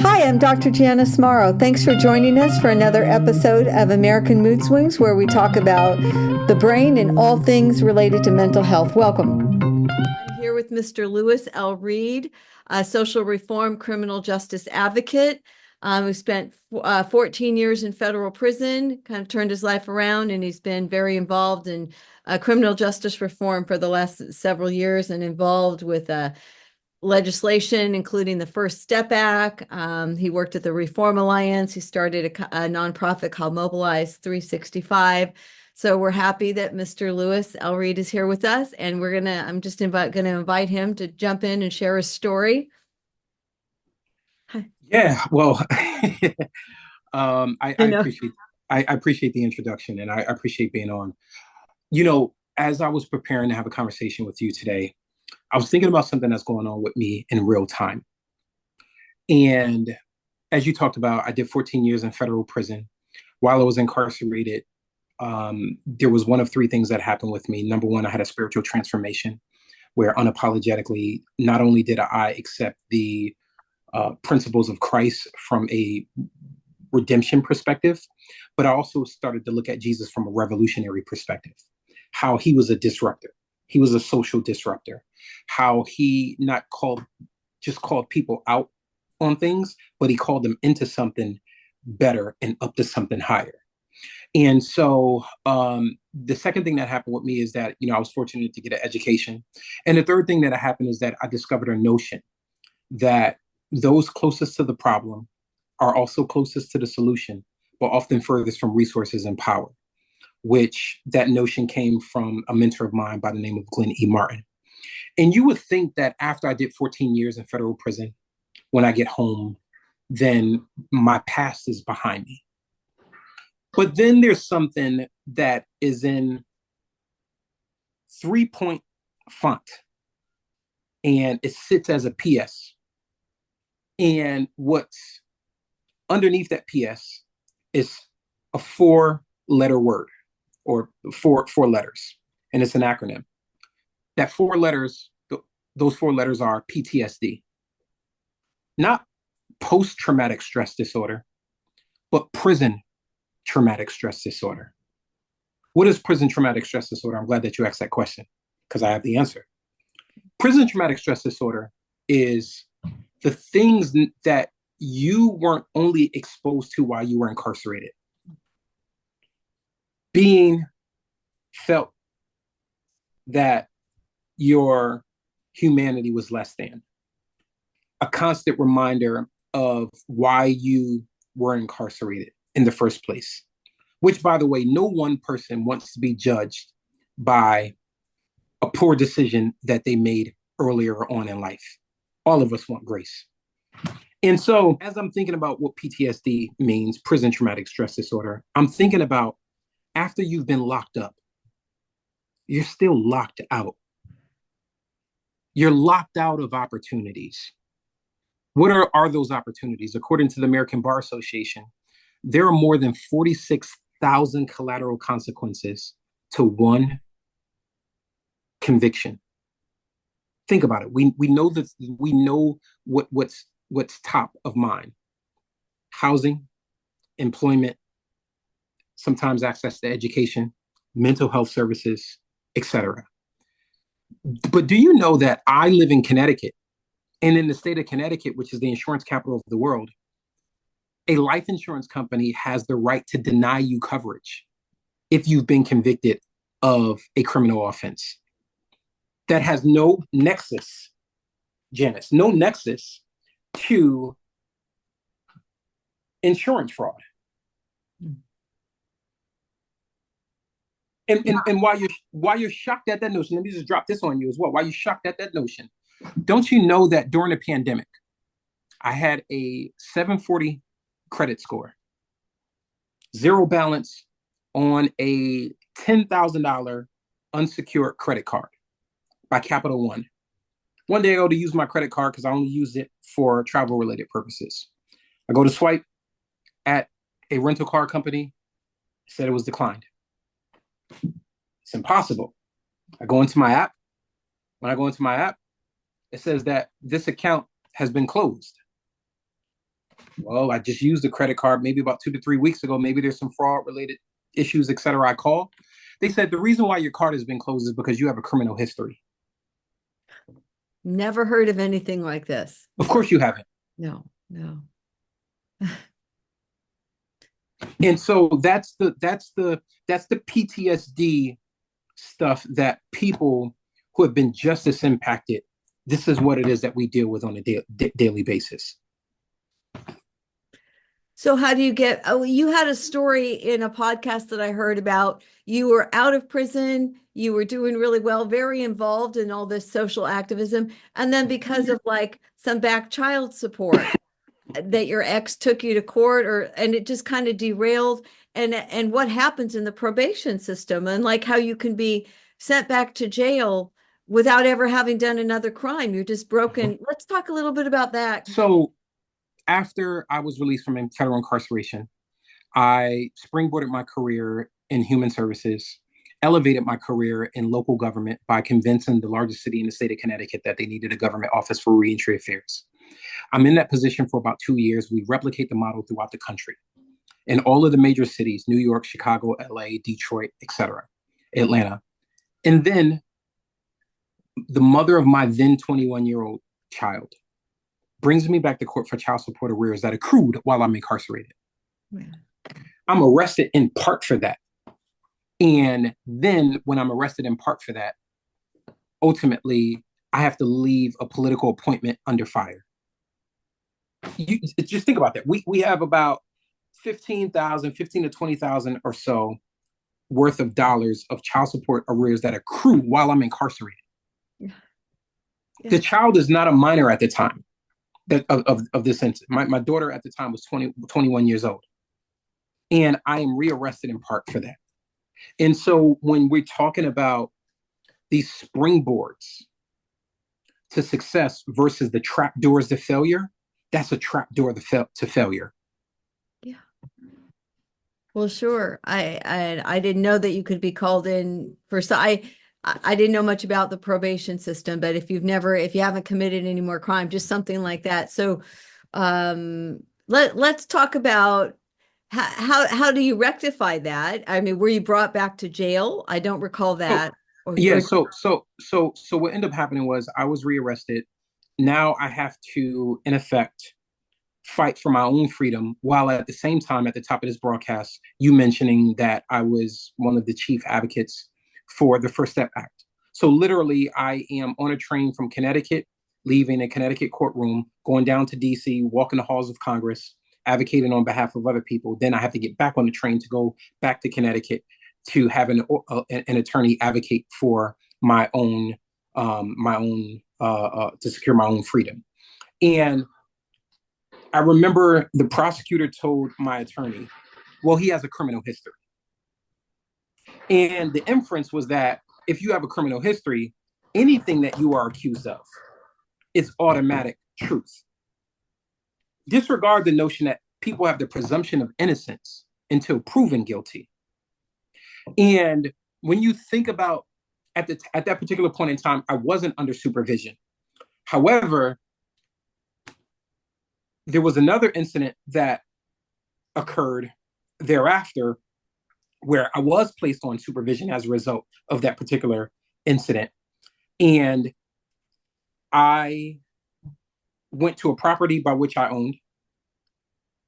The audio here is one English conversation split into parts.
Hi, I'm Dr. Janice Morrow. Thanks for joining us for another episode of American Mood Swings, where we talk about the brain and all things related to mental health. Welcome. I'm here with Mr. Lewis L. Reed, a social reform criminal justice advocate who spent 14 years in federal prison, kind of turned his life around, and he's been very involved in criminal justice reform for the last several years and involved with legislation, including the First Step Act. He worked at the Reform Alliance. He started a nonprofit called Mobilize 365. So we're happy that Mr. Lewis L. Reed is here with us, and I'm just gonna invite him to jump in and share his story. Hi. Yeah, well, I I know. appreciate I appreciate the introduction, and I appreciate being on. As I was preparing to have a conversation with you today, I was thinking about something that's going on with me in real time. And as you talked about, I did 14 years in federal prison. While I was incarcerated, there was one of three things that happened with me. Number one, I had a spiritual transformation where unapologetically, not only did I accept the principles of Christ from a redemption perspective, but I also started to look at Jesus from a revolutionary perspective, how he was a disruptor. He was a social disruptor, how he not just called people out on things, but he called them into something better and up to something higher. And so the second thing that happened with me is that, I was fortunate to get an education. And the third thing that happened is that I discovered a notion that those closest to the problem are also closest to the solution, but often furthest from resources and power, which that notion came from a mentor of mine by the name of Glenn E. Martin. And you would think that after I did 14 years in federal prison, when I get home, then my past is behind me. But then there's something that is in 3-point font, and it sits as a PS. And what's underneath that PS is a four-letter word, or four letters, and it's an acronym. That four letters, those four letters are PTSD. Not post-traumatic stress disorder, but prison traumatic stress disorder. What is prison traumatic stress disorder? I'm glad that you asked that question, because I have the answer. Prison traumatic stress disorder is the things that you weren't only exposed to while you were incarcerated. Being felt that your humanity was less than. A constant reminder of why you were incarcerated in the first place, which, by the way, no one person wants to be judged by a poor decision that they made earlier on in life. All of us want grace. And so as I'm thinking about what PTSD means, prison traumatic stress disorder, I'm thinking about after you've been locked up, you're still locked out. You're locked out of opportunities. What are those opportunities? According to the American Bar Association, there are more than 46,000 collateral consequences to one conviction. Think about it. We know that we know what's top of mind: housing, employment, sometimes access to education, mental health services, etc. But do you know that I live in Connecticut, and in the state of Connecticut, which is the insurance capital of the world, a life insurance company has the right to deny you coverage if you've been convicted of a criminal offense that has no nexus, Janice, no nexus to insurance fraud. And while you're shocked at that notion, let me just drop this on you as well. While you're shocked at that notion, don't you know that during the pandemic, I had a 740 credit score, zero balance on a $10,000 unsecured credit card by Capital One. One day I go to use my credit card because I only use it for travel related purposes. I go to swipe at a rental car company, said it was declined. It's impossible. I go into my app, When I go into my app, it says that this account has been closed. Well, I just used the credit card maybe about 2 to 3 weeks ago. Maybe there's some fraud related issues, et cetera. I call. They said the reason why your card has been closed is because you have a criminal history. Never heard of anything like this. Of course you haven't. No, no. And so that's the PTSD stuff that people who have been justice impacted, this is what it is that we deal with on a daily basis. So how do you get, oh, you had a story in a podcast that I heard about. You were out of prison, you were doing really well, very involved in all this social activism. And then because of like some back child support that your ex took you to court and it just kind of derailed. And what happens in the probation system and like how you can be sent back to jail without ever having done another crime. You're just broken. Let's talk a little bit about that. So after I was released from federal incarceration, I springboarded my career in human services, elevated my career in local government by convincing the largest city in the state of Connecticut that they needed a government office for reentry affairs. I'm in that position for about 2 years. We replicate the model throughout the country. In all of the major cities, New York, Chicago, LA, Detroit, etc., Atlanta. And then the mother of my then 21-year-old child brings me back to court for child support arrears that accrued while I'm incarcerated. Yeah. I'm arrested in part for that. And then when I'm arrested in part for that, ultimately, I have to leave a political appointment under fire. Just think about that. We have about 15 to 20,000 or so worth of dollars of child support arrears that accrue while I'm incarcerated. Yeah. Yeah. The child is not a minor at the time of this incident. My daughter at the time was 21 years old. And I am rearrested in part for that. And so when we're talking about these springboards to success versus the trap doors to failure, that's a trap door to failure. Yeah. Well, sure. I didn't know that you could be called in for, so I didn't know much about the probation system, but if you haven't committed any more crime, just something like that. So let's talk about how do you rectify that? I mean, were you brought back to jail? I don't recall that. So what ended up happening was I was rearrested. Now I have to, in effect, fight for my own freedom, while at the same time, at the top of this broadcast, you mentioning that I was one of the chief advocates for the First Step Act. So literally, I am on a train from Connecticut, leaving a Connecticut courtroom, going down to DC, walking the halls of Congress, advocating on behalf of other people. Then I have to get back on the train to go back to Connecticut to have an attorney advocate for my own to secure my own freedom. And I remember the prosecutor told my attorney, well, he has a criminal history. And the inference was that if you have a criminal history, anything that you are accused of is automatic truth. Disregard the notion that people have the presumption of innocence until proven guilty. And when you think about at that particular point in time, I wasn't under supervision. However, there was another incident that occurred thereafter where I was placed on supervision as a result of that particular incident. And I went to a property by which I owned.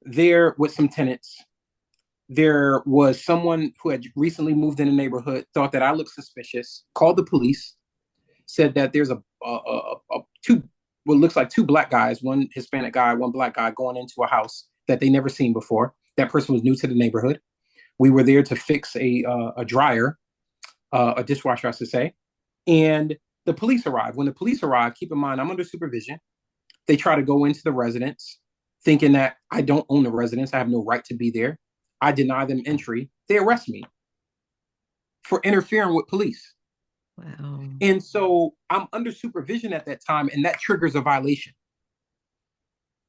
There with some tenants, there was someone who had recently moved in the neighborhood, thought that I looked suspicious, called the police, said that there's what looks like two black guys, one Hispanic guy, one black guy, going into a house that they never seen before. That person was new to the neighborhood. We were there to fix a dryer, a dishwasher, I should say. And the police arrived. When the police arrived, keep in mind, I'm under supervision. They try to go into the residence, thinking that I don't own the residence. I have no right to be there. I deny them entry. They arrest me for interfering with police. Wow. And so I'm under supervision at that time, and that triggers a violation.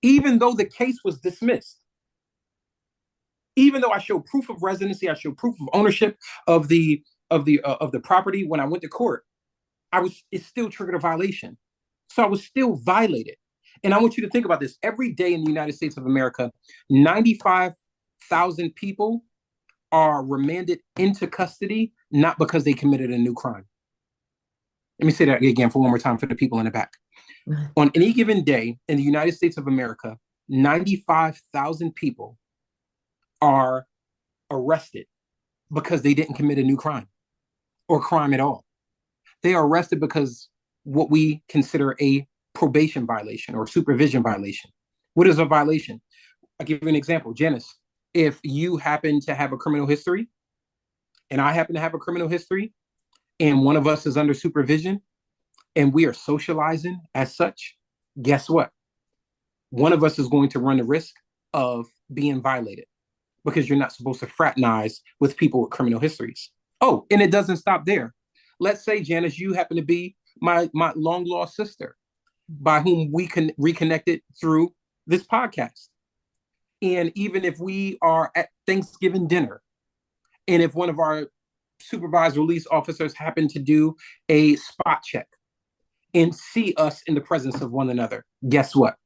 Even though the case was dismissed, even though I showed proof of residency, I showed proof of ownership of the property when I went to court, it still triggered a violation. So I was still violated. And I want you to think about this. Every day in the United States of America, 95,000 people are remanded into custody, not because they committed a new crime. Let me say that again for one more time for the people in the back. On any given day in the United States of America, 95,000 people are arrested because they didn't commit a new crime or crime at all. They are arrested because what we consider a probation violation or supervision violation. What is a violation? I'll give you an example. Janice, if you happen to have a criminal history and I happen to have a criminal history and one of us is under supervision and we are socializing as such, guess what? One of us is going to run the risk of being violated because you're not supposed to fraternize with people with criminal histories. Oh, and it doesn't stop there. Let's say, Janice, you happen to be my long lost sister by whom we can reconnected through this podcast. And even if we are at Thanksgiving dinner, and if one of our supervised release officers happen to do a spot check and see us in the presence of one another, guess what?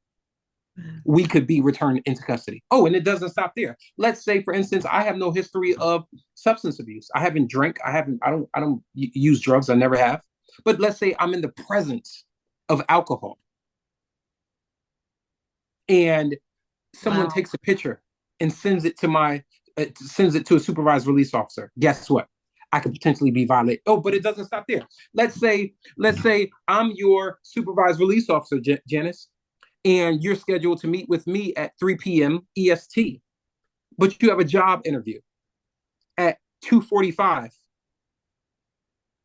We could be returned into custody. Oh, and it doesn't stop there. Let's say, for instance, I have no history of substance abuse. I haven't drank. I don't use drugs. I never have. But let's say I'm in the presence of alcohol and someone takes a picture and sends it to a supervised release officer. Guess what? I could potentially be violated. Oh, but it doesn't stop there. Let's say I'm your supervised release officer, Janice, and you're scheduled to meet with me at 3 p.m. EST, but you have a job interview at 2:45,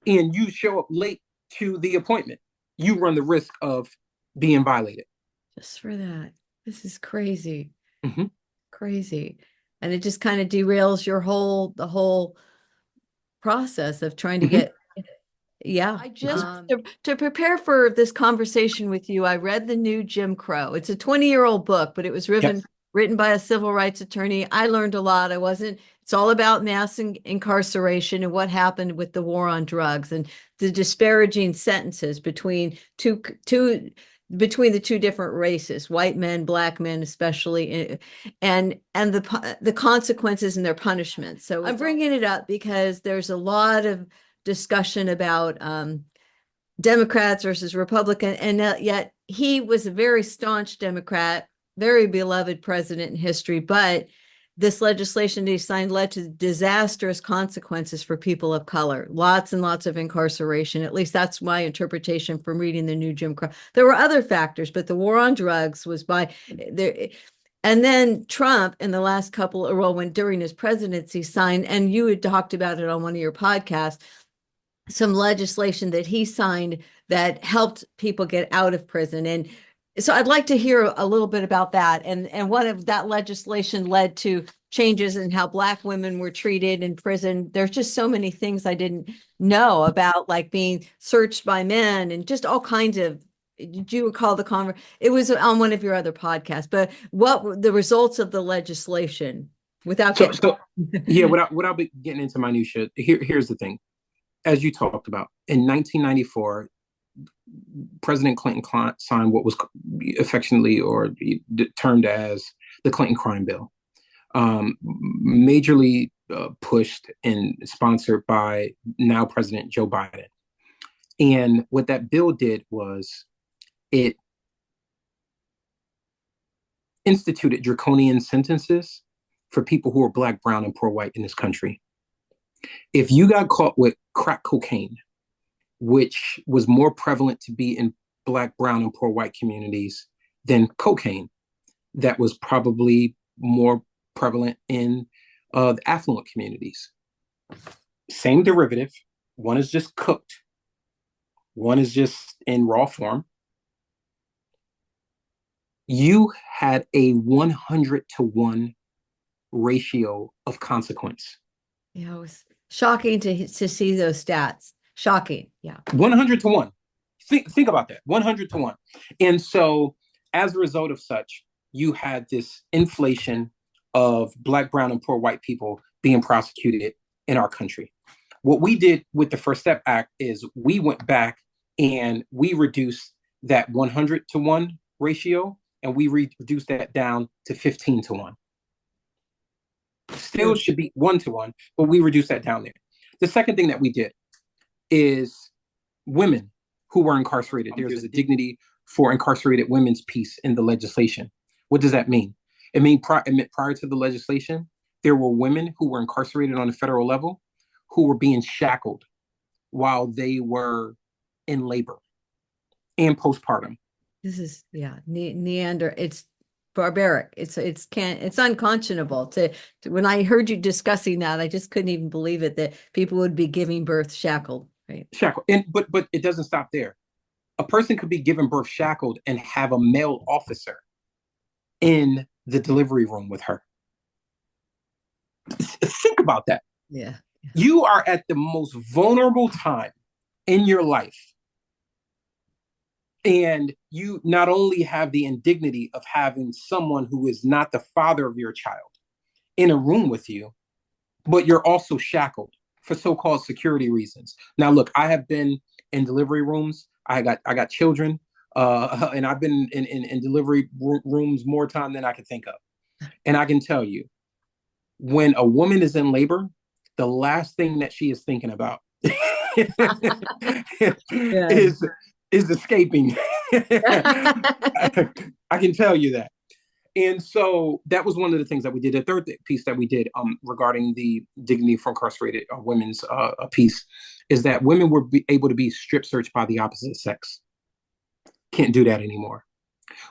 and you show up late to the appointment. You run the risk of being violated. Just for that. This is crazy. Mm-hmm. Crazy. And it just kind of derails the whole process of trying to get, yeah. I just, to prepare for this conversation with you, I read the new Jim Crow. It's a 20-year-old book, but it was written by a civil rights attorney. I learned a lot. It's all about mass incarceration and what happened with the war on drugs and the disparaging sentences between the two different races, white men, black men, especially, and the consequences and their punishments. So I'm bringing it up because there's a lot of discussion about Democrats versus Republican, and yet he was a very staunch Democrat, very beloved president in history, but this legislation that he signed led to disastrous consequences for people of color, lots and lots of incarceration. At least that's my interpretation from reading the new Jim Crow. There were other factors, but the war on drugs was by there. And then Trump in the last during his presidency signed, and you had talked about it on one of your podcasts, some legislation that he signed that helped people get out of prison. And so I'd like to hear a little bit about that and what if that legislation led to changes in how Black women were treated in prison. There's just so many things I didn't know about, like being searched by men and just all kinds of. Did you recall it was on one of your other podcasts, but what were the results of the legislation without without getting into minutia, here's the thing. As you talked about, in 1994, President Clinton signed what was affectionately or termed as the Clinton Crime Bill, majorly pushed and sponsored by now President Joe Biden. And what that bill did was it instituted draconian sentences for people who are Black, brown, and poor white in this country. If you got caught with crack cocaine, which was more prevalent to be in Black, brown, and poor white communities than cocaine, that was probably more prevalent in the affluent communities. Same derivative. One is just cooked. One is just in raw form. You had a 100-to-1 ratio of consequence. Yeah, it was shocking to see those stats. Shocking. Yeah. 100-to-1. Think about that. 100-to-1. And so as a result of such, you had this inflation of Black, brown, and poor white people being prosecuted in our country. What we did with the First Step Act is we went back And we reduced that 100-to-1 ratio, and we reduced that down to 15-to-1. Still should be 1-to-1, but we reduced that down there. The second thing that we did is women who were incarcerated. There's a dignity for incarcerated women's piece in the legislation. What does that mean? It meant prior to the legislation, there were women who were incarcerated on the federal level who were being shackled while they were in labor and postpartum. This is, Neander. It's barbaric. It's unconscionable to when I heard you discussing that, I just couldn't even believe it that people would be giving birth shackled. Right. Shackled. But it doesn't stop there. A person could be given birth shackled and have a male officer in the delivery room with her. Think about that. Yeah. You are at the most vulnerable time in your life. And you not only have the indignity of having someone who is not the father of your child in a room with you, but you're also shackled for so-called security reasons. Now, look, I have been in delivery rooms. I got children, and I've been in delivery rooms more time than I can think of. And I can tell you, when a woman is in labor, the last thing that she is thinking about is escaping. I can tell you that. And so that was one of the things that we did. The third piece that we did regarding the dignity for incarcerated women's piece is that women were able to be strip searched by the opposite sex. Can't do that anymore.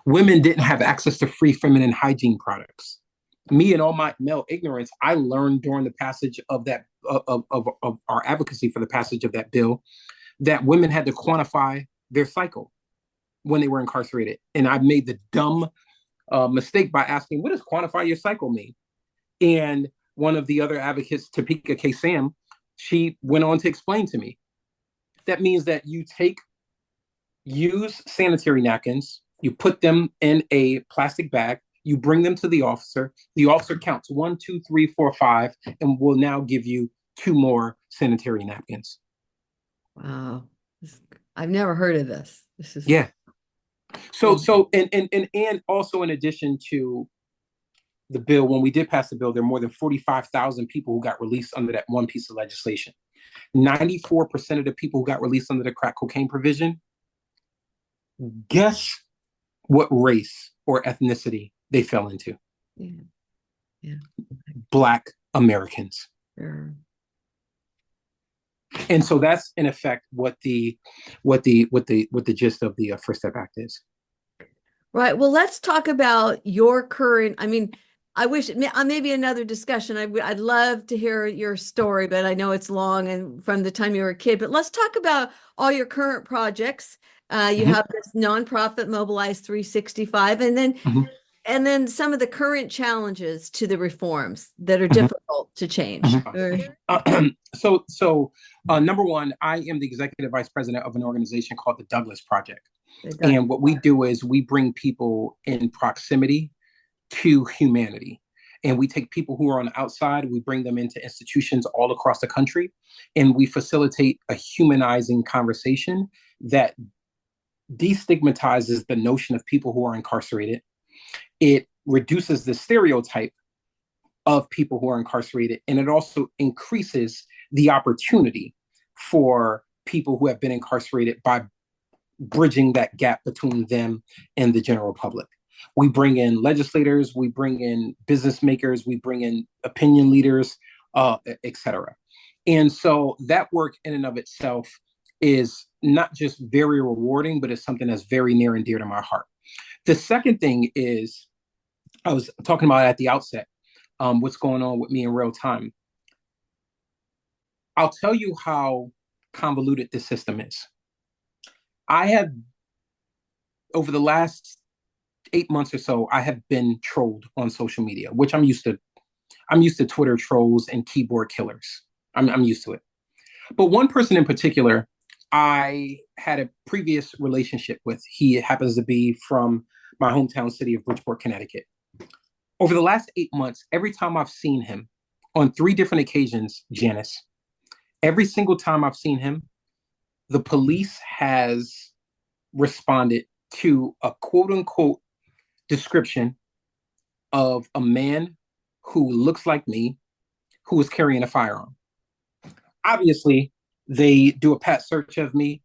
Women didn't have access to free feminine hygiene products. Me and all my male ignorance, I learned during the passage of that of our advocacy for the passage of that bill that women had to quantify their cycle when they were incarcerated. And I made the dumb mistake by asking, what does quantify your cycle mean? And one of the other advocates, Topeka K. Sam, she went on to explain to me, that means that you take used sanitary napkins, you put them in a plastic bag, you bring them to the officer counts 1, 2, 3, 4, 5, and will now give you 2 more sanitary napkins. Wow. I've never heard of this. This is So and also in addition to the bill, when we did pass the bill, there are more than 45,000 people who got released under that one piece of legislation. 94% of the people who got released under the crack cocaine provision, guess what race or ethnicity they fell into? Yeah. Black Americans. Sure. And so that's in effect what the gist of the First Step Act is. Right. Well, let's talk about your current. I mean, I wish maybe another discussion. I'd love to hear your story, but I know it's long and from the time you were a kid. But let's talk about all your current projects. You have this nonprofit Mobilize 365, and then some of the current challenges to the reforms that are difficult to change. So number one, I am the executive vice president of an organization called the Douglas Project. And what we do is we bring people in proximity to humanity. And we take people who are on the outside, we bring them into institutions all across the country, and we facilitate a humanizing conversation that destigmatizes the notion of people who are incarcerated. It reduces the stereotype of people who are incarcerated, and it also increases the opportunity for people who have been incarcerated by bridging that gap between them and the general public. We bring in legislators, we bring in business makers, we bring in opinion leaders, et cetera. And so that work in and of itself is not just very rewarding, but it's something that's very near and dear to my heart. The second thing is, I was talking about at the outset, what's going on with me in real time. I'll tell you how convoluted this system is. I have, over the last 8 months or so, I have been trolled on social media, which I'm used to. I'm used to Twitter trolls and keyboard killers. I'm used to it. But one person in particular, I had a previous relationship with. He happens to be from my hometown city of Bridgeport, Connecticut. Over the last 8 months, every time I've seen him, on 3 different occasions, Janice, every single time I've seen him, the police has responded to a quote unquote description of a man who looks like me, who is carrying a firearm. Obviously, they do a pat search of me.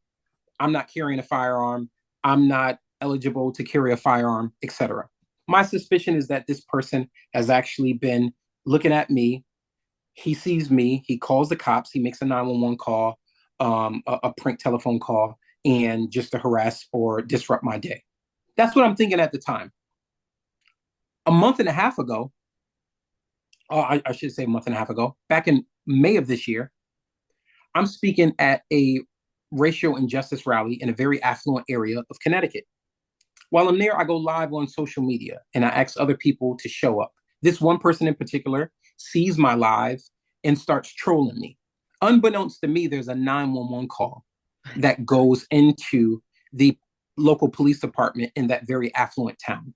I'm not carrying a firearm. I'm not eligible to carry a firearm, etc. My suspicion is that this person has actually been looking at me. He sees me. He calls the cops. He makes a 911 call, a prank telephone call, and just to harass or disrupt my day. That's what I'm thinking at the time. A month and a half ago, I should say a month and a half ago, back in May of this year, I'm speaking at a racial injustice rally in a very affluent area of Connecticut. While I'm there, I go live on social media and I ask other people to show up. This one person in particular sees my live and starts trolling me. Unbeknownst to me, there's a 911 call that goes into the local police department in that very affluent town.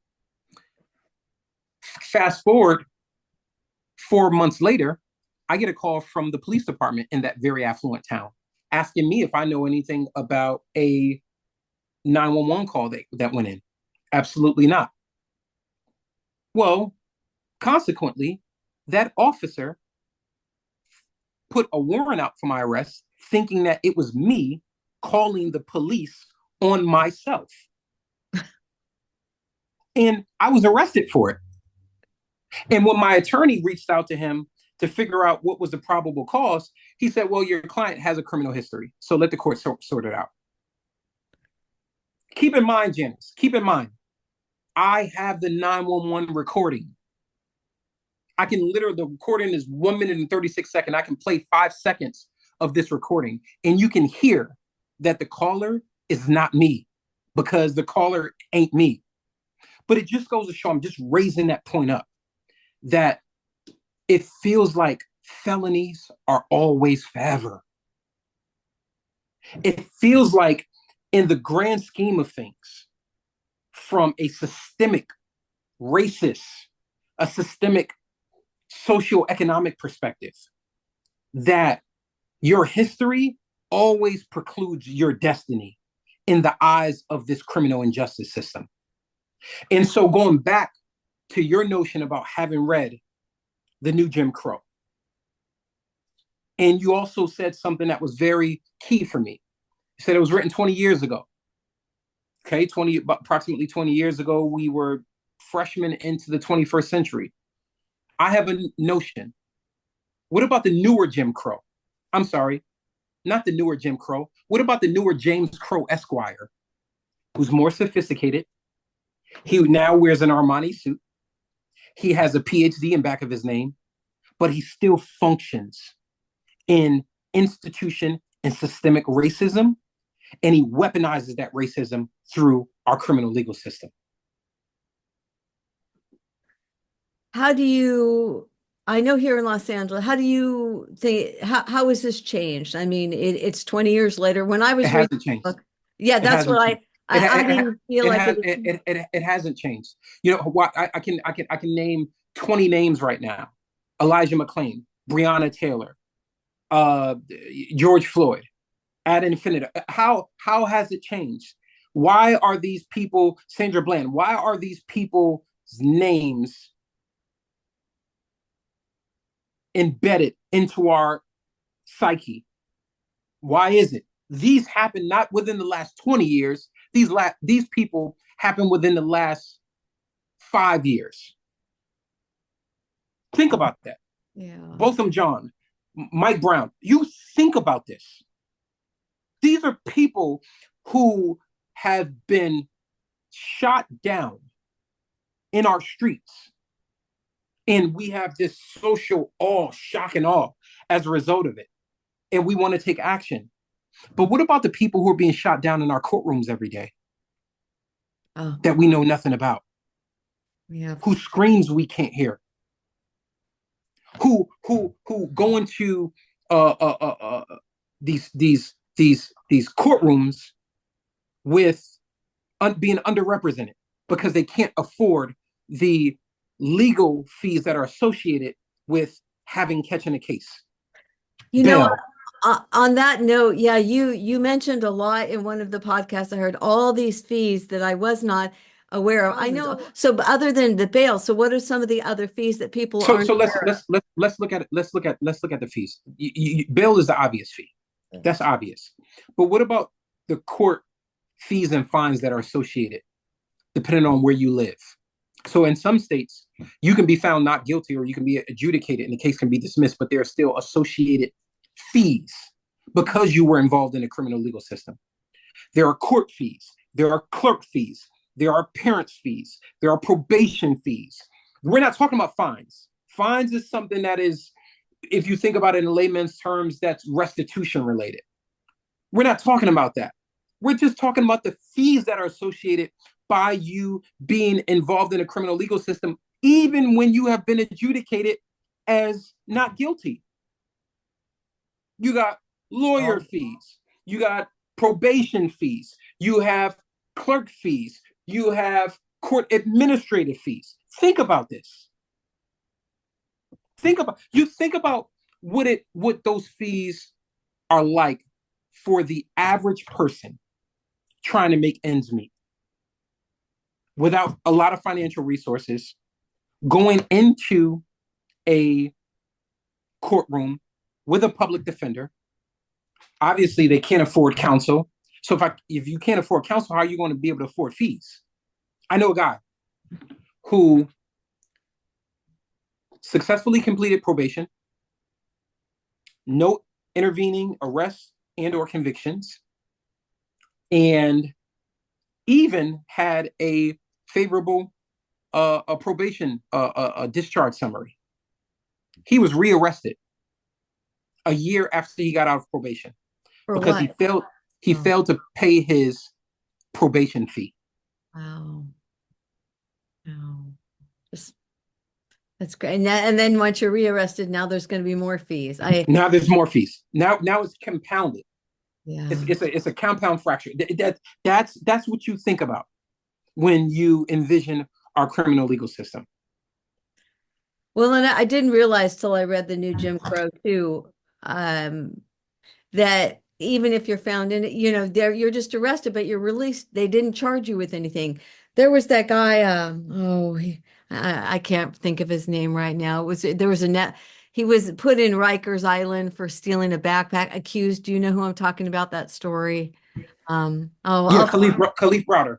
Fast forward 4 months later, I get a call from the police department in that very affluent town asking me if I know anything about a 911 call that went in. Absolutely not. Well, consequently, that officer put a warrant out for my arrest, thinking that it was me calling the police on myself. And I was arrested for it. And when my attorney reached out to him to figure out what was the probable cause, he said, well, your client has a criminal history, so let the court sort it out. Keep in mind, Janice, I have the 911 recording. I can literally, the recording is 1 minute and 36 seconds. I can play 5 seconds of this recording, and you can hear that the caller is not me because the caller ain't me. But it just goes to show, I'm just raising that point up, that it feels like felonies are always forever. It feels like, in the grand scheme of things, from a systemic racist, a systemic socioeconomic perspective, that your history always precludes your destiny in the eyes of this criminal injustice system. And so going back to your notion about having read The New Jim Crow, and you also said something that was very key for me. You said it was written 20 years ago. Okay, approximately 20 years ago, we were freshmen into the 21st century. I have a notion. What about the newer Jim Crow? I'm sorry, not the newer Jim Crow. What about the newer James Crow Esquire, who's more sophisticated? He now wears an Armani suit. He has a PhD in back of his name, but he still functions in institution and systemic racism, and he weaponizes that racism through our criminal legal system. How do you, I know here in Los Angeles, how do you think, how has this changed? I mean, it's 20 years later. When I was reading the book, yeah, that's what I didn't feel like it hasn't changed. You know what? I can name 20 names right now: Elijah McClain, Breonna Taylor, George Floyd, ad infinitum. How has it changed? Why are these people, Sandra Bland? Why are these people's names embedded into our psyche? Why is it? These happen not within the last 20 years. These people happen within the last 5 years. Think about that. Yeah. Botham Jean, Mike Brown. You think about this. These are people who have been shot down in our streets. And we have this social awe, shock and awe as a result of it. And we want to take action. But what about the people who are being shot down in our courtrooms every day that we know nothing about? Yeah. Whose screams we can't hear? Who go into these courtrooms with being underrepresented because they can't afford the legal fees that are associated with catching a case. You know, On that note, yeah, you mentioned a lot in one of the podcasts. I heard all these fees that I was not aware of. I know. So, but other than the bail, so what are some of the other fees that people So aren't so let's aware of? let's look at it. Let's look at the fees. Bail is the obvious fee. That's obvious. But what about the court fees and fines that are associated, depending on where you live? So in some states, you can be found not guilty or you can be adjudicated and the case can be dismissed, but there are still associated fees because you were involved in the criminal legal system. There are court fees, there are clerk fees, there are parents' fees, there are probation fees. We're not talking about fines. Fines is something that is, if you think about it in layman's terms, that's restitution related. We're not talking about that. We're just talking about the fees that are associated by you being involved in a criminal legal system, even when you have been adjudicated as not guilty. You got lawyer fees, you got probation fees, you have clerk fees, you have court administrative fees. Think about this. Think about what those fees are like for the average person trying to make ends meet without a lot of financial resources, going into a courtroom with a public defender. Obviously, they can't afford counsel. So if you can't afford counsel, how are you going to be able to afford fees? I know a guy who successfully completed probation, no intervening arrests and or convictions, and even had a favorable a probation a discharge summary. He was rearrested a year after he got out of probation For because what? he failed to pay his probation fee. Wow. Wow. That's great. And then once you're rearrested, now there's going to be more fees. Now there's more fees. Now it's compounded. Yeah. It's a compound fracture. That's what you think about when you envision our criminal legal system. Well, and I didn't realize till I read the new Jim Crow too, that even if you're found in it, there you're just arrested, but you're released. They didn't charge you with anything. There was that guy, I can't think of his name right now. He was put in Rikers Island for stealing a backpack, accused. Do you know who I'm talking about, that story? Yeah, Khalif Browder.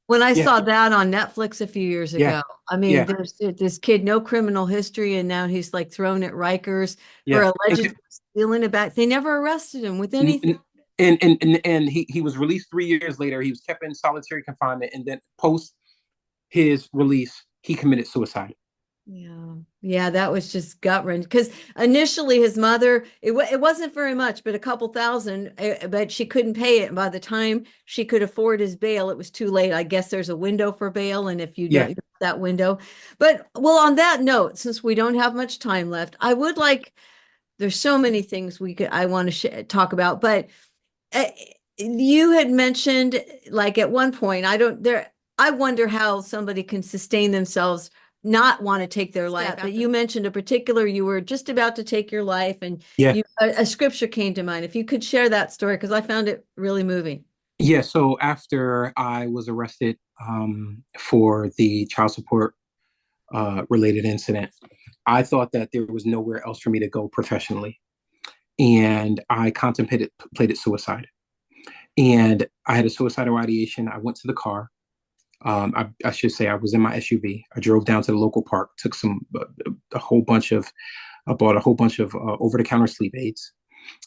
When I Yeah, saw that on Netflix a few years yeah, ago, I mean, yeah, there's this kid, no criminal history, and now he's like thrown at Rikers for yeah. allegedly stealing a back. They never arrested him with anything. And he was released 3 years later. He was kept in solitary confinement, and then post his release, he committed suicide. Yeah. Yeah, that was just gut-wrenching because initially his mother, it wasn't very much, but a couple thousand, but she couldn't pay it. And by the time she could afford his bail, it was too late. I guess there's a window for bail, and if you Yeah, don't that window. But well, on that note, since we don't have much time left, there's so many things I want to talk about, but uh, you had mentioned like at one point, I wonder how somebody can sustain themselves, not want to take their life. But you mentioned you were just about to take your life, and yeah, a scripture came to mind. If you could share that story, because I found it really moving. yeah. So after I was arrested for the child support related incident, I thought that there was nowhere else for me to go professionally, and I contemplated suicide. And I had a suicidal ideation. I went to the car. I should say I was in my SUV. I drove down to the local park, took a whole bunch of, I bought a whole bunch of over-the-counter sleep aids.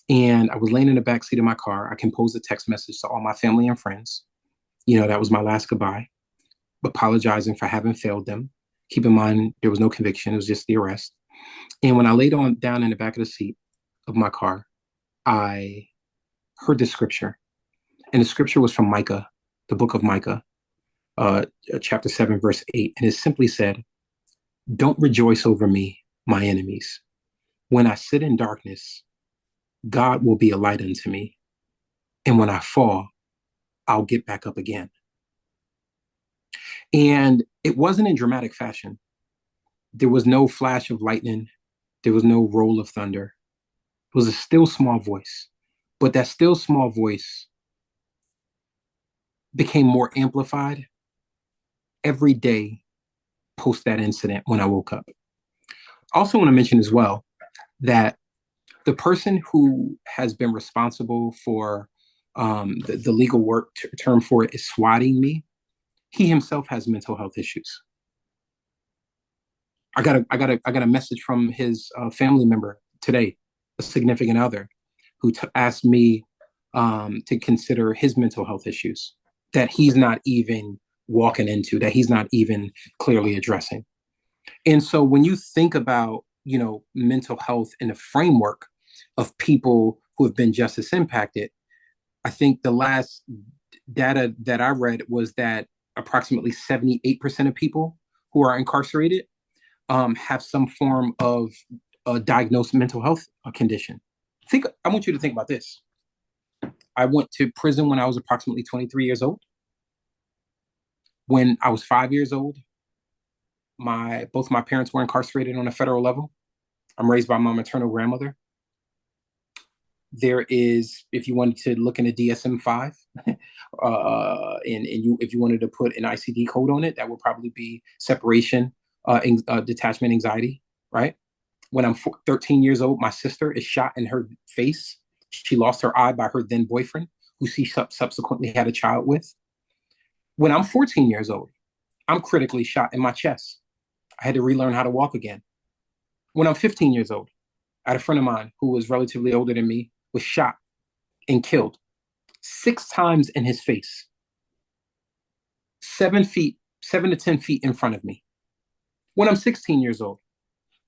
And I was laying in the backseat of my car. I composed a text message to all my family and friends. That was my last goodbye, apologizing for having failed them. Keep in mind, there was no conviction. It was just the arrest. And when I laid down in the back of the seat of my car, I heard the scripture. And the scripture was from Micah, the book of Micah, chapter 7, verse 8. And it simply said, "Don't rejoice over me, my enemies. When I sit in darkness, God will be a light unto me. And when I fall, I'll get back up again." And it wasn't in dramatic fashion. There was no flash of lightning. There was no roll of thunder. It was a still small voice, but that still small voice became more amplified every day post that incident when I woke up. I also want to mention as well that the person who has been responsible for the legal work term for it is swatting me. He himself has mental health issues. I got a message from his family member today, a significant other, who asked me to consider his mental health issues that he's not even walking into, that he's not even clearly addressing. And so when you think about, mental health in a framework of people who have been justice impacted, I think the last data that I read was that approximately 78% of people who are incarcerated have some form of diagnosed mental health condition. I want you to think about this. I went to prison when I was approximately 23 years old. When I was 5 years old, both my parents were incarcerated on a federal level. I'm raised by my maternal grandmother. There is, if you wanted to look in a DSM-5, if you wanted to put an ICD code on it, that would probably be separation, detachment anxiety, right? When I'm 13 years old, my sister is shot in her face. She lost her eye by her then boyfriend, who she subsequently had a child with. When I'm 14 years old, I'm critically shot in my chest. I had to relearn how to walk again. When I'm 15 years old, I had a friend of mine who was relatively older than me, was shot and killed 6 times in his face, 7 to 10 feet in front of me. When I'm 16 years old,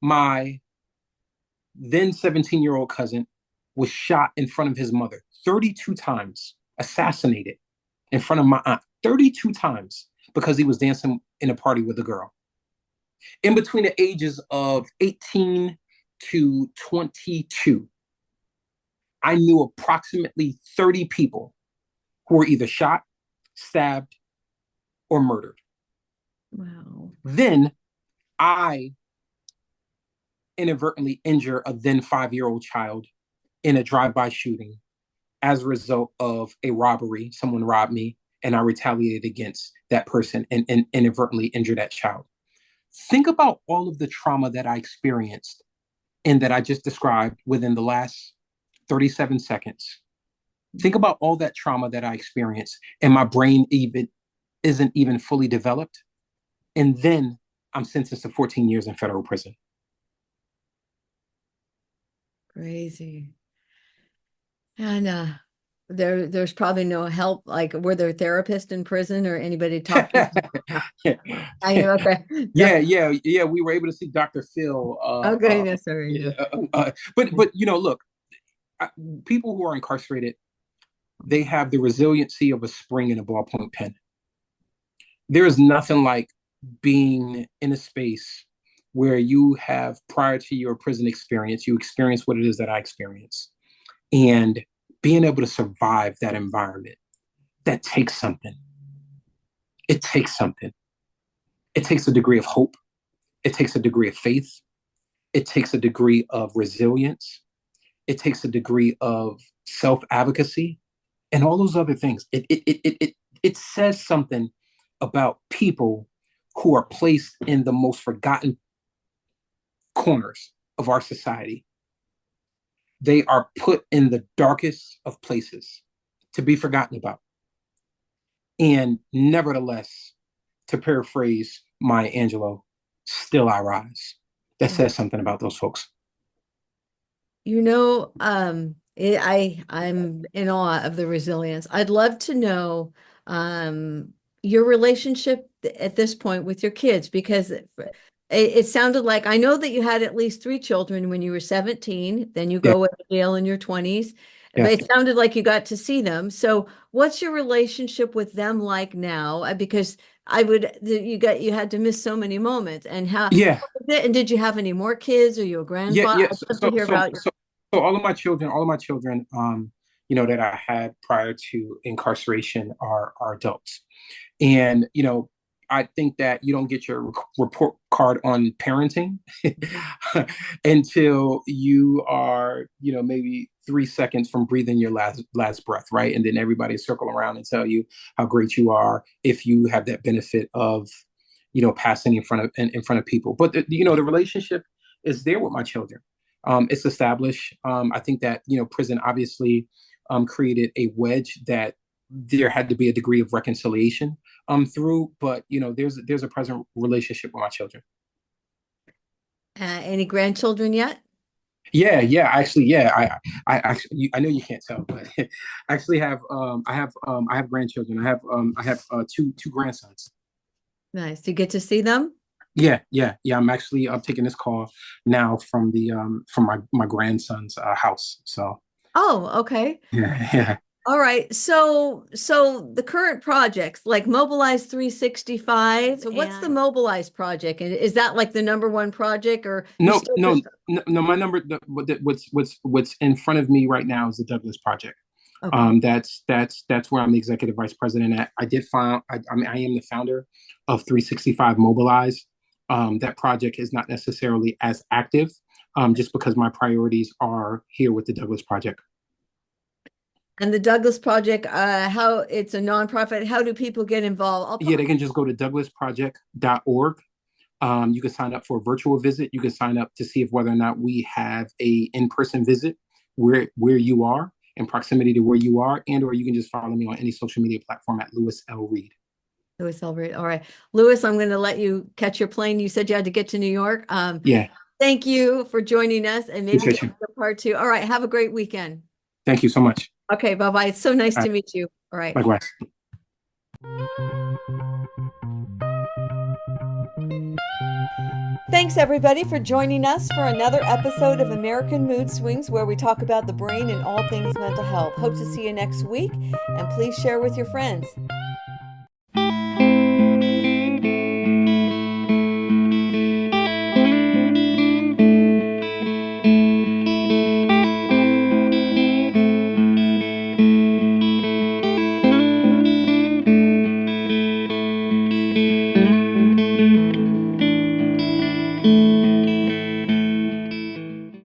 my then 17-year-old cousin was shot in front of his mother 32 times, assassinated in front of my aunt 32 times because he was dancing in a party with a girl. In between the ages of 18 to 22, I knew approximately 30 people who were either shot, stabbed, or murdered. Wow. Then I inadvertently injure a then 5-year-old child in a drive-by shooting as a result of a robbery. Someone robbed me and I retaliated against that person and inadvertently injured that child. Think about all of the trauma that I experienced and that I just described within the last 37 seconds. Think about all that trauma that I experienced and my brain isn't even fully developed. And then I'm sentenced to 14 years in federal prison. Crazy. And there's probably no help. Like, were there therapists in prison or anybody to talk to? I know. Okay. Yeah. We were able to see Dr. Phil. Okay. No, sorry. But look, people who are incarcerated, they have the resiliency of a spring in a ballpoint pen. There is nothing like being in a space where you have, prior to your prison experience, you experience what it is that I experienced. And being able to survive that environment, that takes something. It takes something. It takes a degree of hope. It takes a degree of faith. It takes a degree of resilience. It takes a degree of self-advocacy and all those other things. It says something about people who are placed in the most forgotten corners of our society. They are put in the darkest of places to be forgotten about. And nevertheless, to paraphrase Maya Angelou, still I rise. That says something about those folks. I'm in awe of the resilience. I'd love to know your relationship at this point with your kids, because it sounded like, I know that you had at least 3 children when you were 17, then you go to jail in your 20s, but it sounded like you got to see them. So what's your relationship with them like now? Because you had to miss so many moments, and and did you have any more kids? Are you a grandfather? I'd love to hear about so all of my children, that I had prior to incarceration are adults. And, I think that you don't get your report card on parenting until you are, maybe 3 seconds from breathing your last breath, right? And then everybody circle around and tell you how great you are if you have that benefit of, passing in front of people. But the relationship is there with my children. It's established. I think that prison obviously created a wedge that there had to be a degree of reconciliation through, but there's a present relationship with my children. Any grandchildren yet? Yeah, actually, yeah. I actually, I know you can't tell, but I actually have I have grandchildren. I have two grandsons. Nice. Do you get to see them? Yeah. I'm actually taking this call now from my grandson's house. So Oh, okay. yeah. All right. So the current projects like Mobilize 365. So what's the Mobilize project? And is that like the number one project or No. My number, what's in front of me right now is the Douglas Project. Okay. That's where I'm the executive vice president at. I am the founder of 365 Mobilize. That project is not necessarily as active, just because my priorities are here with the Douglas Project. And the Douglas Project, how it's a nonprofit, how do people get involved? Yeah, they can just go to douglasproject.org. You can sign up for a virtual visit. You can sign up to see if whether or not we have a in-person visit where you are, in proximity to where you are, or you can just follow me on any social media platform at Lewis L. Reed. Lewis L. Reed. All right. Lewis, I'm going to let you catch your plane. You said you had to get to New York. Yeah. Thank you for joining us, and maybe part two. All right. Have a great weekend. Thank you so much. Okay. Bye-bye. It's so nice to meet you. All right. Likewise. Thanks, everybody, for joining us for another episode of American Mood Swings, where we talk about the brain and all things mental health. Hope to see you next week, and please share with your friends.